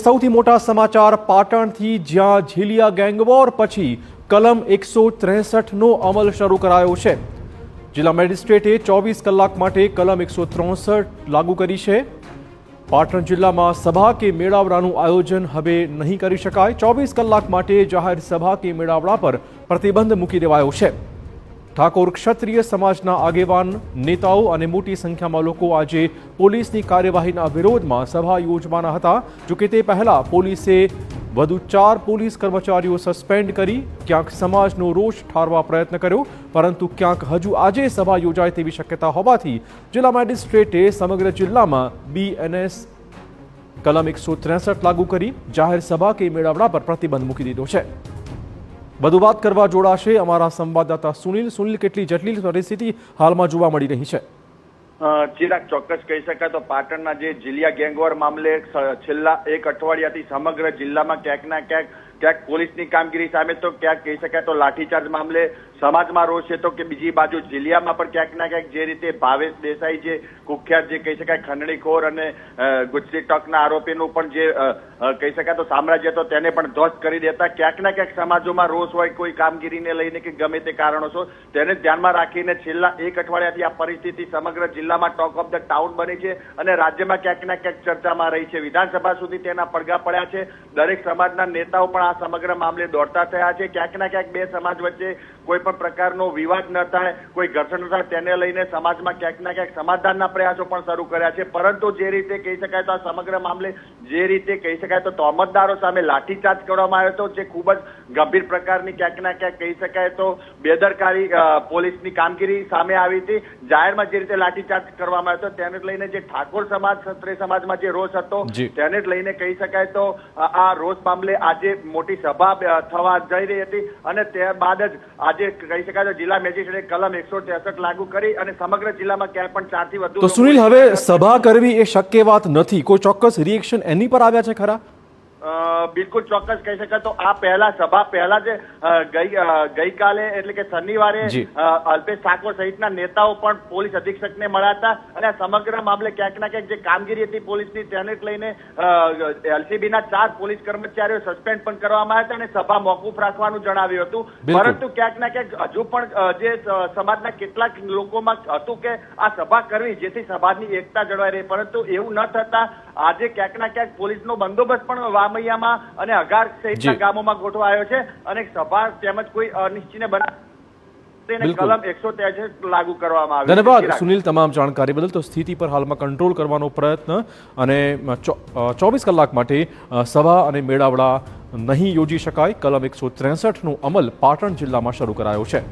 સૌથી મોટા સમાચાર પાટણથી, જ્યાં ઝીલિયા ગેંગવોર પછી કલમ 163નો અમલ શરૂ કરાયો છે। જિલ્લા મેજિસ્ટ્રેટે 24 કલાક માટે કલમ 163 લાગુ કરી છે। પાટણ જિલ્લામાં સભા કે મેળાવડાનું આયોજન હવે નહીં કરી શકાય। 24 કલાક માટે જાહેર સભા કે મેળાવડા પર પ્રતિબંધ મૂકી દેવાયો છે। ઠાકોર ક્ષત્રિય સમાજના આગેવાન, નેતાઓ અને મોટી સંખ્યામાં લોકો આજે પોલીસની કાર્યવાહીના વિરોધમાં સભા યોજવાના હતા। જોકે તે પહેલા પોલીસે વધુ 4 પોલીસ કર્મચારીઓ સસ્પેન્ડ કરી ક્યાંક સમાજનો રોષ ઠારવા પ્રયત્ન કર્યો, પરંતુ ક્યાંક હજુ આજે સભા યોજાય તેવી શક્યતા હોવાથી જિલ્લા મેજિસ્ટ્રેટે સમગ્ર જિલ્લામાં BNS કલમ 163 લાગુ કરી જાહેર સભા કે મેળાવડા પર પ્રતિબંધ મૂકી દીધો છે। વધુ વાત કરવા જોડાશે અમારા સંવાદદાતા સુનિલ। સુનિલ, કેટલી જટિલ પરિસ્થિતિ હાલમાં જોવા મળી રહી છે? ચિરાગ, ચોક્કસ કહી શકાય તો પાટણના જે ઝીલિયા ગેંગવોર મામલે છેલ્લા એક અઠવાડિયાથી સમગ્ર જિલ્લામાં ક્યાંક પોલીસની કામગીરી સામે તો ક્યાંક કહી શકાય તો લાઠીચાર્જ મામલે સમાજમાં રોષ છે, તો કે બીજી બાજુ ઝીલિયામાં પણ ક્યાંક જે રીતે ભાવેશ દેસાઈ જે કુખ્યાત જે કહી શકાય ખંડણીખોર અને ગુજસી ટકના આરોપીનું પણ જે કહી શકાય તો સામ્રાજ્ય તો તેને પણ ધ્વસ્ત કરી દેતા ક્યાંક સમાજોમાં રોષ હોય કોઈ કામગીરીને લઈને કે ગમે તે કારણોસર તેને ધ્યાનમાં રાખીને છેલ્લા એક અઠવાડિયાથી આ પરિસ્થિતિ સમગ્ર જિલ્લામાં ટોક ઓફ ધ ટાઉન બની છે અને રાજ્યમાં ક્યાંક ચર્ચામાં રહી છે। વિધાનસભા સુધી તેના પડઘા પડ્યા છે। દરેક સમાજના નેતાઓ પણ આ સમગ્ર મામલે દોડતા થયા છે। ક્યાંક બે સમાજ વચ્ચે કોઈ પણ પ્રકારનો વિવાદ ન થાય, કોઈ ઘર્ષણ ન થાય તેને લઈને સમાજમાં ક્યાંક સમાધાનના પ્રયાસો પણ શરૂ કર્યા છે। પરંતુ જે રીતે કહી શકાય તો આ સમગ્ર મામલે જે રીતે કહી શકાય તો તહોમતદારો સામે લાઠીચાર્જ કરવામાં આવ્યો હતો, જે ખૂબ જ ગંભીર પ્રકારની ક્યાંક કહી શકાય તો બેદરકારી પોલીસની કામગીરી સામે આવી હતી। જાહેરમાં જે રીતે લાઠીચાર્જ કરવામાં આવ્યો હતો તેને લઈને જે ઠાકોર સમાજ, ક્ષત્રિય સમાજમાં જે રોષ હતો તેને લઈને કહી શકાય તો આ રોષ મામલે આજે મોટી સભા થવા જઈ રહી હતી અને ત્યારબાદ જ આજે કહી શકાય તો જિલ્લા મેજિસ્ટ્રેટે કલમ 163 લાગુ કરી અને સમગ્ર જિલ્લામાં ક્યાંય પણ 4 થી વધુ। તો સુનિલ, હવે સભા કરવી એ શક્ય વાત નથી, કોઈ ચોક્કસ રિએક્શન એની પર આવ્યા છે ખરા? બિલકુલ ચોક્કસ કહી શકાય તો આ સભા પહેલા જે ગઈકાલે એટલે કે શનિવારે અલ્પેશ ઠાકોર સહિતના નેતાઓ પણ પોલીસ અધિક્ષકને મળ્યા હતા અને આ સમગ્ર મામલે ક્યાંક જે કામગીરી હતી પોલીસની તેને લઈને LCBના 4 પોલીસ કર્મચારીઓ સસ્પેન્ડ પણ કરવામાં આવ્યા હતા અને સભા મોકૂફ રાખવાનું જણાવ્યું હતું। પરંતુ ક્યાંક હજુ પણ જે સમાજના કેટલાક લોકોમાં હતું કે આ સભા કરવી જેથી સમાજની એકતા જળવાઈ રહે, પરંતુ એવું ન થતા આજે ક્યાંક પોલીસનો બંદોબસ્ત પણ વામૈયામાં અને અઘાર સહિતના ગામોમાં ગોઠવાયો છે અને સભા તેમજ કોઈ અનિશ્ચિત કલમ 163 લાગુ કરવામાં આવ્યું। ધન્યવાદ સુનિલ તમામ જાણકારી બદલ। તો સ્થિતિ પર હાલમાં કંટ્રોલ કરવાનો પ્રયત્ન અને 24 કલાક માટે સભા અને મેળાવડા નહીં યોજી શકાય, કલમ 163નો અમલ પાટણ જિલ્લામાં શરૂ કરાયો છે।